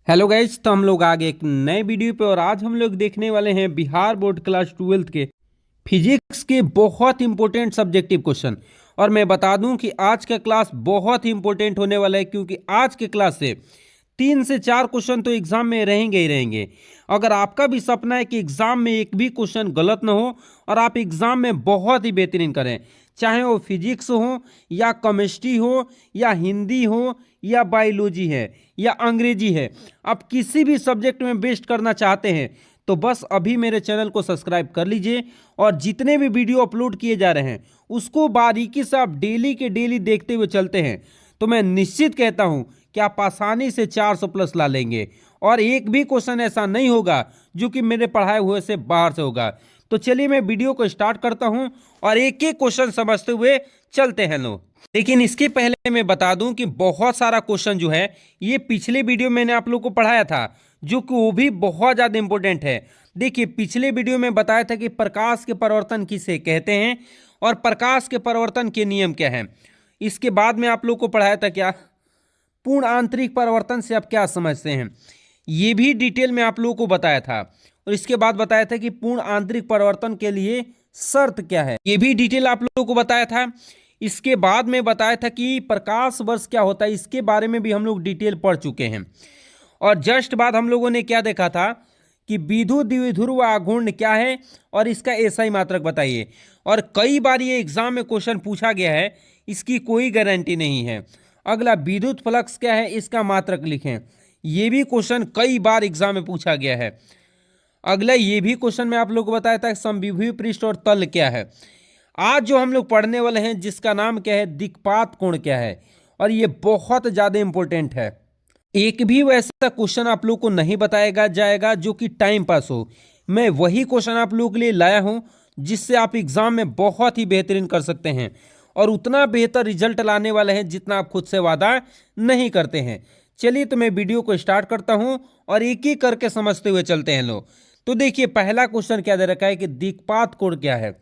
Hello guys, तो हम लोग आ गए एक नए वीडियो पे और आज हम लोग देखने वाले हैं बिहार बोर्ड क्लास 12th के फिजिक्स के बहुत इंपॉर्टेंट सब्जेक्टिव क्वेश्चन। और मैं बता दूं कि आज का क्लास बहुत ही इंपॉर्टेंट होने वाला है, क्योंकि आज के क्लास से 3 से 4 क्वेश्चन तो एग्जाम में रहेंगे ही रहेंगे। अगर आपका भी सपना है कि एग्जाम में एक भी क्वेश्चन गलत ना हो और आप एग्जाम में बहुत ही बेहतरीन करें, चाहे वो फिजिक्स हो या केमिस्ट्री हो या हिंदी हो या बायोलॉजी है या अंग्रेजी है, आप किसी भी सब्जेक्ट में बेस्ट करना चाहते हैं तो बस अभी मेरे चैनल को सब्सक्राइब कर लीजिए और जितने भी वीडियो अपलोड किए जा रहे हैं उसको बारीकी से आप डेली के डेली देखते हुए चलते हैं तो मैं निश्चित कहता हूं कि आप आसानी से 400 प्लस ला लेंगे और एक भी क्वेश्चन ऐसा नहीं होगा जो कि मेरे पढ़ाए हुए से बाहर से होगा। तो चलिए मैं वीडियो को स्टार्ट करता हूं और एक एक क्वेश्चन समझते हुए चलते हैं लोग। लेकिन इसके पहले मैं बता दूं कि बहुत सारा क्वेश्चन जो है ये पिछले वीडियो मैंने आप लोग को पढ़ाया था, जो कि वो भी बहुत ज़्यादा इंपॉर्टेंट है। देखिए, पिछले वीडियो में बताया था कि प्रकाश के परिवर्तन किसे कहते हैं और प्रकाश के परिवर्तन के नियम क्या हैं। इसके बाद में आप लोग को पढ़ाया था क्या पूर्ण आंतरिक परिवर्तन से आप क्या समझते हैं, ये भी डिटेल में आप लोगों को बताया था। और इसके बाद बताया था कि पूर्ण आंतरिक परिवर्तन के लिए शर्त क्या है, ये भी डिटेल आप लोगों को बताया था। इसके बाद में बताया था कि प्रकाश वर्ष क्या होता है, इसके बारे में भी हम लोग डिटेल पढ़ चुके हैं। और जस्ट बाद हम लोगों ने क्या देखा था कि विद्युत द्विध्रुव आघूर्ण क्या है और इसका एसआई मात्रक बताइए। और कई बार ये एग्जाम में क्वेश्चन पूछा गया है, इसकी कोई गारंटी नहीं है। अगला, विद्युत फ्लक्स क्या है, इसका मात्रक लिखें। ये भी क्वेश्चन कई बार एग्जाम में पूछा गया है। अगला, ये भी क्वेश्चन मैं आप लोग को बताया था समविभव पृष्ठ और तल क्या है। आज जो हम लोग पढ़ने वाले हैं जिसका नाम क्या है, दिक्पात कोण क्या है, और ये बहुत ज़्यादा इंपॉर्टेंट है। एक भी वैसा क्वेश्चन आप लोग को नहीं बताएगा जाएगा जो कि टाइम पास हो। मैं वही क्वेश्चन आप लोगों के लिए लाया हूं जिससे आप एग्जाम में बहुत ही बेहतरीन कर सकते हैं और उतना बेहतर रिजल्ट लाने वाले हैं जितना आप खुद से वादा नहीं करते हैं। चलिए, तो मैं वीडियो को स्टार्ट करता हूं और एक एक करके समझते हुए चलते हैं लोग। तो देखिए, पहला क्वेश्चन क्या दे रखा है कि दिक्पात कोण क्या है।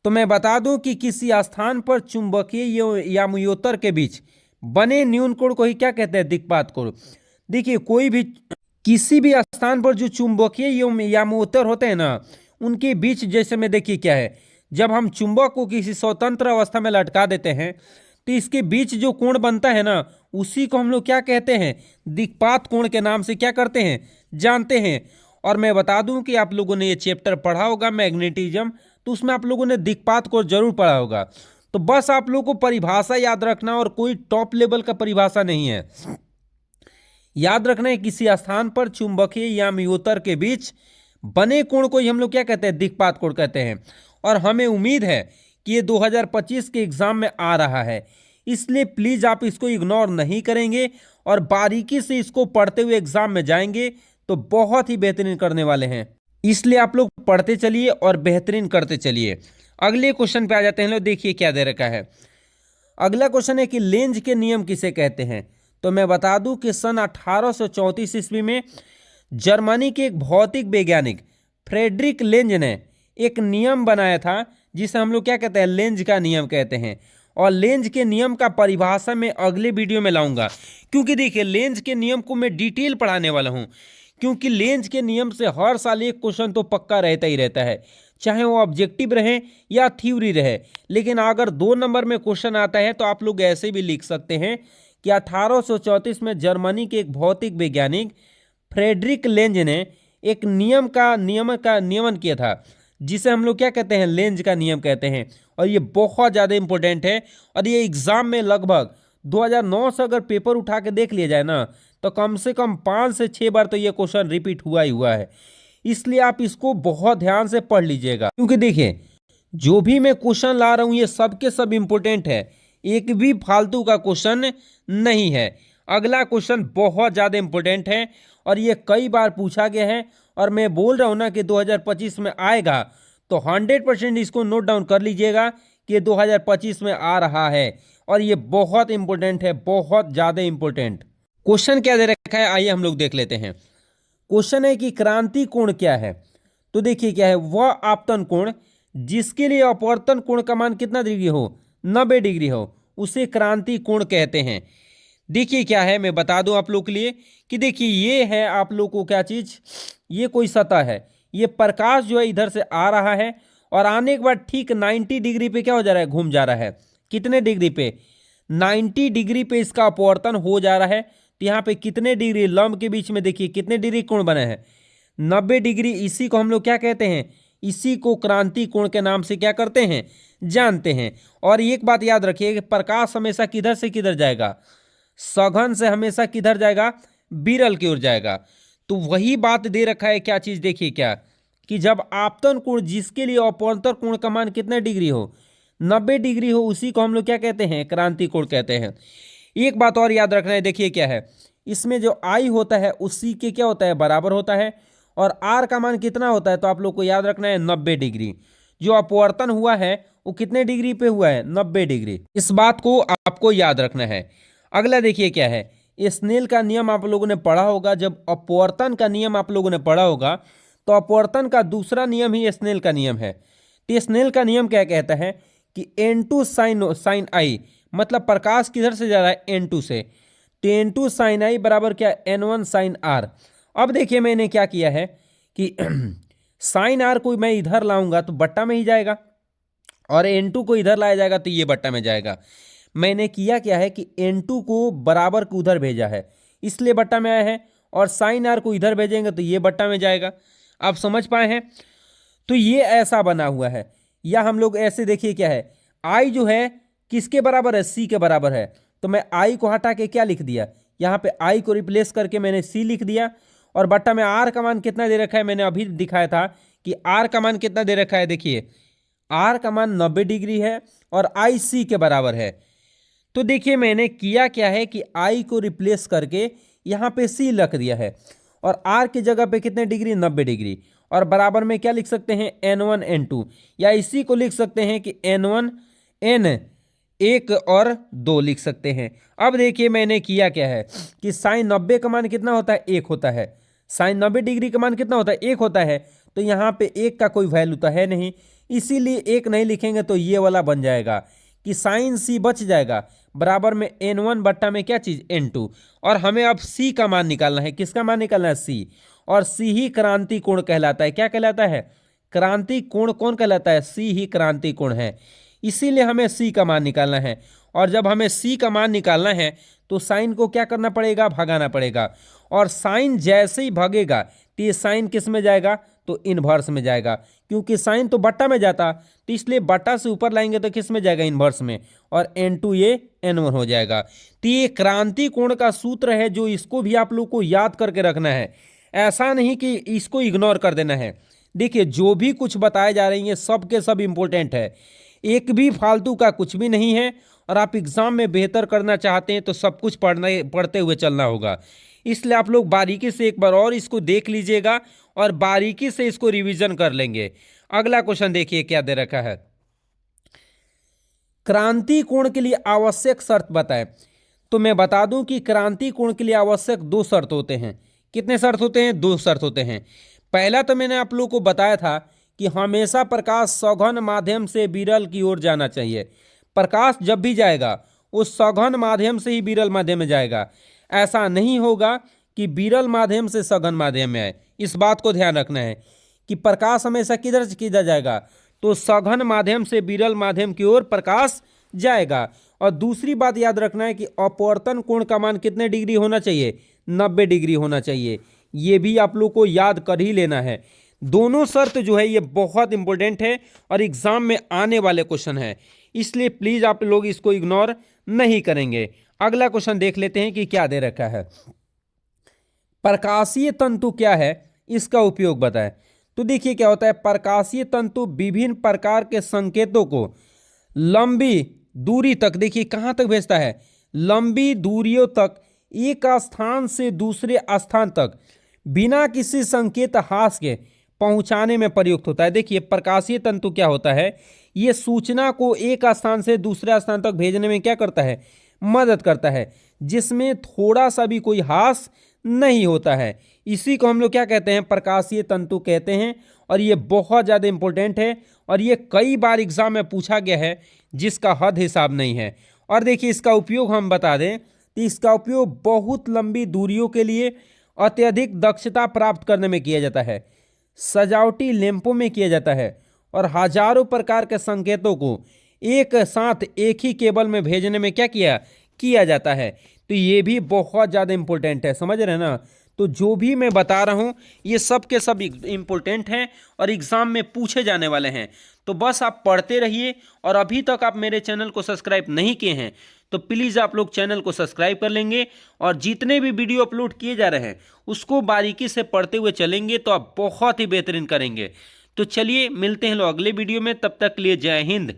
तो मैं बता दूं कि किसी स्थान पर चुंबकीय यामुयोत्तर के बीच बने न्यून कोण को ही क्या कहते हैं, दिक्पात कोण। देखिए, कोई भी किसी भी स्थान पर जो चुंबकीय यामुयोत्तर होते हैं ना, उनके बीच जैसे में देखिए क्या है, जब हम चुंबक को किसी स्वतंत्र अवस्था में लटका देते हैं तो इसके बीच जो कोण बनता है ना, उसी को हम लोग क्या कहते हैं, दिक्पात कोण के नाम से क्या करते हैं, जानते हैं। और मैं बता दूं कि आप लोगों ने ये चैप्टर पढ़ा होगा मैग्नेटिज्म, तो उसमें आप लोगों ने दिक्पात को जरूर पढ़ा होगा। तो बस आप लोगों को परिभाषा याद रखना और कोई टॉप लेवल का परिभाषा नहीं है, याद रखना है किसी स्थान पर चुंबकीय यामुयोत्तर के बीच बने कोण को ही हम लोग क्या कहते हैं, दिक्पात कोण कहते हैं। और हमें उम्मीद है कि ये 2025 के एग्जाम में आ रहा है, इसलिए प्लीज आप इसको इग्नोर नहीं करेंगे और बारीकी से इसको पढ़ते हुए एग्जाम में जाएंगे तो बहुत ही बेहतरीन करने वाले हैं। इसलिए आप लोग पढ़ते चलिए और बेहतरीन करते चलिए। अगले क्वेश्चन पे आ जाते हैं लोग। देखिए क्या दे रखा है। अगला क्वेश्चन है कि लेंज के नियम किसे कहते हैं। तो मैं बता दूं कि सन 1834 ईस्वी में जर्मनी के एक भौतिक वैज्ञानिक फ्रेडरिक लेंज ने एक नियम बनाया था जिसे हम लोग क्या कहते हैं, लेंज का नियम कहते हैं। और लेंज के नियम का परिभाषा मैं अगले वीडियो में लाऊंगा, क्योंकि देखिए लेंज के नियम को मैं डिटेल पढ़ाने वाला हूं। क्योंकि लेंज के नियम से हर साल एक क्वेश्चन तो पक्का रहता ही रहता है, चाहे वो ऑब्जेक्टिव रहे या थ्योरी रहे। लेकिन अगर 2 नंबर में क्वेश्चन आता है तो आप लोग ऐसे भी लिख सकते हैं कि 1834 में जर्मनी के एक भौतिक वैज्ञानिक फ्रेडरिक लेंज ने एक नियमन किया था जिसे हम लोग क्या कहते हैं, लेंज का नियम कहते हैं। और ये बहुत ज़्यादा इंपॉर्टेंट है और ये एग्जाम में लगभग 2009 से अगर पेपर उठा के देख लिया जाए ना, तो कम से कम 5 से 6 बार तो ये क्वेश्चन रिपीट हुआ ही हुआ है। इसलिए आप इसको बहुत ध्यान से पढ़ लीजिएगा, क्योंकि देखिए जो भी मैं क्वेश्चन ला रहा हूँ ये सब के सब इंपॉर्टेंट है, एक भी फालतू का क्वेश्चन नहीं है। अगला क्वेश्चन बहुत ज़्यादा इंपॉर्टेंट है और ये कई बार पूछा गया है और मैं बोल रहा हूँ ना कि 2025 में आएगा, तो 100% इसको नोट डाउन कर लीजिएगा कि ये 2025 में आ रहा है और ये बहुत इंपॉर्टेंट है, बहुत ज़्यादा इंपॉर्टेंट। क्वेश्चन क्या दे रखा है, आइए हम लोग देख लेते हैं। क्वेश्चन है कि क्रांति कोण क्या है। तो देखिए क्या है, वह आपतन कोण जिसके लिए अपवर्तन कोण का मान कितना डिग्री हो, 90 डिग्री हो, उसे क्रांति कोण कहते हैं। देखिए क्या है, मैं बता दूं आप लोग के लिए कि देखिए ये है आप लोग को क्या चीज, ये कोई सतह है, ये प्रकाश जो है इधर से आ रहा है और आने के बाद ठीक 90 डिग्री पे क्या हो जा रहा है, घूम जा रहा है। कितने डिग्री पे, 90 डिग्री पे इसका अपवर्तन हो जा रहा है। तो यहाँ पे कितने डिग्री लंब के बीच में देखिए कितने डिग्री कोण बने हैं, 90 डिग्री। इसी को हम लोग क्या कहते हैं, इसी को क्रांति कोण के नाम से क्या करते हैं, जानते हैं। और एक बात याद रखिए कि प्रकाश हमेशा किधर से किधर जाएगा, सघन से हमेशा किधर जाएगा, विरल की ओर जाएगा। तो वही बात दे रखा है क्या चीज, देखिए क्या, कि जब आपतन कोण जिसके लिए अपोन्तर कोण का मान कितना डिग्री हो, 90 डिग्री हो, उसी को हम लोग क्या कहते हैं, क्रांति कोण कहते हैं। एक बात और याद रखना है, देखिए क्या है, इसमें जो आई होता है उसी के क्या होता है, बराबर होता है। और आर का मान कितना होता है, तो आप लोग को याद रखना है 90 डिग्री। जो अपवर्तन हुआ है वो कितने डिग्री पे हुआ है, 90 डिग्री। इस बात को आपको याद रखना है। अगला देखिए क्या है, स्नेल का नियम आप लोगों ने पढ़ा होगा। जब अपवर्तन का नियम आप लोगों ने पढ़ा होगा तो अपवर्तन का दूसरा नियम ही स्नेल का नियम है। तो स्नेल का नियम क्या कहता है कि n2 साइन आई, मतलब प्रकाश किधर से जा रहा है, n2 से, तो n2 साइन आई बराबर क्या, n1 साइन आर। अब देखिए मैंने क्या किया है कि साइन आर को मैं इधर लाऊंगा तो बट्टा में ही जाएगा, और n2 को इधर लाया जाएगा तो ये बट्टा में जाएगा। मैंने किया क्या है कि n2 को बराबर को उधर भेजा है इसलिए बट्टा में आया है, और साइन आर को इधर भेजेंगे तो ये बट्टा में जाएगा। आप समझ पाए हैं। तो ये ऐसा बना हुआ है, या हम लोग ऐसे देखिए क्या है, आई जो है किसके बराबर है, सी के बराबर है। तो मैं आई को हटा के क्या लिख दिया, यहाँ पे आई को रिप्लेस करके मैंने सी लिख दिया। और बट्टा में आर का मान कितना दे रखा है, मैंने अभी दिखाया था कि आर का मान कितना दे रखा है। देखिए आर का मान 90 डिग्री है और आई सी के बराबर है। तो देखिए मैंने किया क्या है कि आई को रिप्लेस करके यहाँ पे सी रख दिया है, और आर की जगह पे कितने डिग्री, 90 डिग्री। और बराबर में क्या लिख सकते हैं, n1 n2, या इसी को लिख सकते हैं कि n1 n 1 और 2 लिख सकते हैं। अब देखिए मैंने किया क्या है कि साइन 90 का मान कितना होता है, 1 होता है। साइन 90 डिग्री का मान कितना होता है, 1 होता है। तो यहाँ पे 1 का कोई वैल्यू तो है नहीं, इसीलिए 1 नहीं लिखेंगे तो ये वाला बन जाएगा कि साइन सी बच जाएगा बराबर में n1 बट्टा में क्या चीज़, n2। और हमें अब c का मान निकालना है। किसका मान निकालना है, c। और c ही क्रांति कोण कहलाता है। क्या कहलाता है, क्रांति कोण। कौन कहलाता है, c ही क्रांति कोण है। इसीलिए हमें c का मान निकालना है। और जब हमें c का मान निकालना है तो साइन को क्या करना पड़ेगा, भगाना पड़ेगा। और साइन जैसे ही भागेगा तो ये साइन किस में जाएगा, तो इनवर्स में जाएगा, क्योंकि साइन तो बट्टा में जाता, तो इसलिए बट्टा से ऊपर लाएंगे तो किस में जाएगा, इनवर्स में। और n2 ये n1 हो जाएगा। तो ये क्रांति कोण का सूत्र है, जो इसको भी आप लोग को याद करके रखना है। ऐसा नहीं कि इसको इग्नोर कर देना है। देखिए जो भी कुछ बताए जा रही हैं सब के सब इंपॉर्टेंट है, एक भी फालतू का कुछ भी नहीं है। और आप एग्जाम में बेहतर करना चाहते हैं तो सब कुछ पढ़ते हुए चलना होगा। इसलिए आप लोग बारीकी से एक बार और इसको देख लीजिएगा और बारीकी से इसको रिवीजन कर लेंगे। अगला क्वेश्चन देखिए क्या दे रखा है, क्रांति कोण के लिए आवश्यक शर्त बताएं। तो मैं बता दूं कि क्रांति कोण के लिए आवश्यक 2 शर्त होते हैं। कितने शर्त होते हैं, 2 शर्त होते हैं। पहला तो मैंने आप लोग को बताया था कि हमेशा प्रकाश सघन माध्यम से विरल की ओर जाना चाहिए। प्रकाश जब भी जाएगा वो सघन माध्यम से ही विरल माध्यम में जाएगा। ऐसा नहीं होगा कि विरल माध्यम से सघन माध्यम में आए। इस बात को ध्यान रखना है कि प्रकाश हमेशा किधर से किधर जाएगा, तो सघन माध्यम से विरल माध्यम की ओर प्रकाश जाएगा। और दूसरी बात याद रखना है कि अपवर्तन कोण का मान कितने डिग्री होना चाहिए, 90 डिग्री होना चाहिए। ये भी आप लोग को याद कर ही लेना है। दोनों शर्त जो है ये बहुत इंपॉर्टेंट है और एग्जाम में आने वाले क्वेश्चन है, इसलिए प्लीज आप लोग इसको इग्नोर नहीं करेंगे। अगला क्वेश्चन देख लेते हैं कि क्या दे रखा है, प्रकाशीय तंतु क्या है, इसका उपयोग बताएं। तो देखिए क्या होता है, प्रकाशीय तंतु विभिन्न प्रकार के संकेतों को लंबी दूरी तक, देखिए कहां तक भेजता है, लंबी दूरियों तक एक स्थान से दूसरे स्थान तक बिना किसी संकेत हास के पहुंचाने में प्रयुक्त होता है। देखिए प्रकाशीय तंतु क्या होता है, ये सूचना को एक स्थान से दूसरे स्थान तक भेजने में क्या करता है, मदद करता है, जिसमें थोड़ा सा भी कोई हास नहीं होता है। इसी को हम लोग क्या कहते हैं, प्रकाशीय तंतु कहते हैं। और ये बहुत ज़्यादा इंपॉर्टेंट है और ये कई बार एग्जाम में पूछा गया है, जिसका हद हिसाब नहीं है। और देखिए इसका उपयोग हम बता दें, तो इसका उपयोग बहुत लंबी दूरियों के लिए अत्यधिक दक्षता प्राप्त करने में किया जाता है, सजावटी लैंपों में किया जाता है और हजारों प्रकार के संकेतों को एक साथ एक ही केबल में भेजने में क्या किया जाता है। तो ये भी बहुत ज़्यादा इंपॉर्टेंट है, समझ रहे हैं ना। तो जो भी मैं बता रहा हूँ ये सब के सब इंपॉर्टेंट हैं और एग्जाम में पूछे जाने वाले हैं। तो बस आप पढ़ते रहिए और अभी तक आप मेरे चैनल को सब्सक्राइब नहीं किए हैं तो प्लीज़ आप लोग चैनल को सब्सक्राइब कर लेंगे और जितने भी वीडियो अपलोड किए जा रहे हैं उसको बारीकी से पढ़ते हुए चलेंगे तो आप बहुत ही बेहतरीन करेंगे। तो चलिए मिलते हैं लोग अगले वीडियो में, तब तक के लिए जय हिंद।